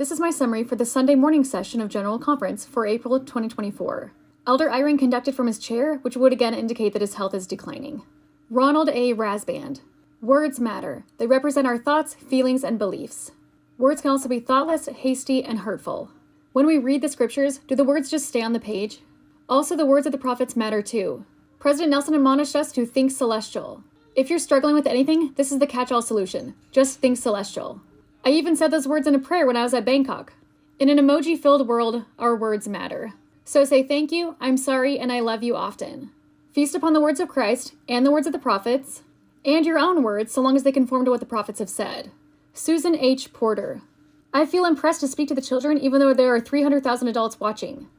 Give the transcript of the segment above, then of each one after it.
This is my summary for the Sunday morning session of General Conference for April 2024. Elder Eyring conducted from his chair, which would again indicate that his health is declining. Ronald A. Rasband. Words matter. They represent our thoughts, feelings, and beliefs. Words can also be thoughtless, hasty, and hurtful. When we read the scriptures, do the words just stay on the page? Also, the words of the prophets matter too. President Nelson admonished us to think celestial. If you're struggling with anything, this is the catch-all solution. Just think celestial. I even said those words in a prayer when I was at Bangkok. In an emoji-filled world, our words matter. So say thank you, I'm sorry, and I love you often. Feast upon the words of Christ and the words of the prophets, and your own words so long as they conform to what the prophets have said. Susan H. Porter. I feel impressed to speak to the children even though there are 300,000 adults watching.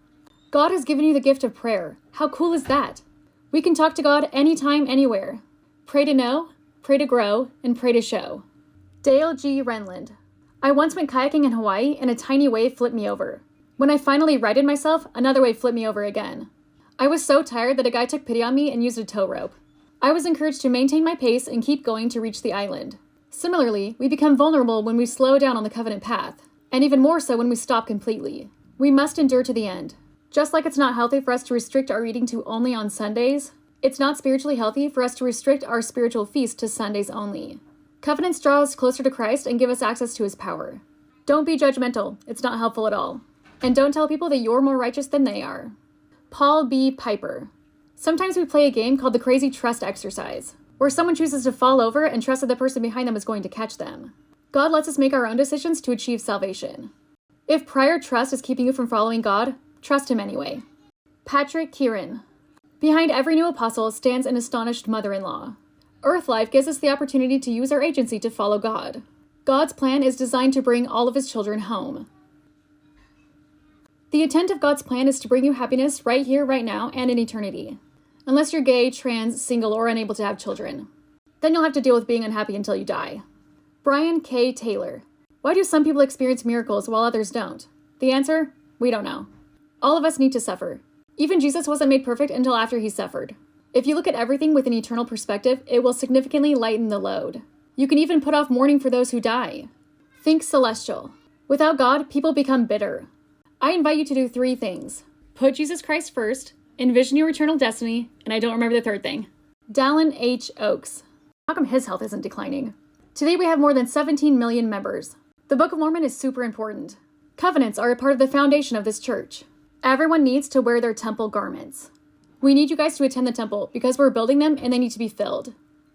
God has given you the gift of prayer. How cool is that? We can talk to God anytime, anywhere. Pray to know, pray to grow, and pray to show. Dale G. Renland. I once went kayaking in Hawaii and a tiny wave flipped me over. When I finally righted myself, another wave flipped me over again. I was so tired that a guy took pity on me and used a tow rope. I was encouraged to maintain my pace and keep going to reach the island. Similarly, we become vulnerable when we slow down on the covenant path, and even more so when we stop completely. We must endure to the end. Just like it's not healthy for us to restrict our eating to only on Sundays, it's not spiritually healthy for us to restrict our spiritual feast to Sundays only. Covenants draw us closer to Christ and give us access to his power. Don't be judgmental. It's not helpful at all. And don't tell people that you're more righteous than they are. Paul B. Piper. Sometimes we play a game called the crazy trust exercise, where someone chooses to fall over and trust that the person behind them is going to catch them. God lets us make our own decisions to achieve salvation. If prior trust is keeping you from following God, trust him anyway. Patrick Kieran. Behind every new apostle stands an astonished mother-in-law. Earth Life gives us the opportunity to use our agency to follow God. God's plan is designed to bring all of his children home. The intent of God's plan is to bring you happiness right here, right now, and in eternity. Unless you're gay, trans, single, or unable to have children. Then you'll have to deal with being unhappy until you die. Brian K. Taylor. Why do some people experience miracles while others don't? The answer? We don't know. All of us need to suffer. Even Jesus wasn't made perfect until after he suffered. If you look at everything with an eternal perspective, it will significantly lighten the load. You can even put off mourning for those who die. Think celestial. Without God, people become bitter. I invite you to do 3 things. Put Jesus Christ first, envision your eternal destiny, and I don't remember the 3rd thing. Dallin H. Oaks. How come his health isn't declining? Today we have more than 17 million members. The Book of Mormon is super important. Covenants are a part of the foundation of this church. Everyone needs to wear their temple garments. We need you guys to attend the temple because we're building them and they need to be filled.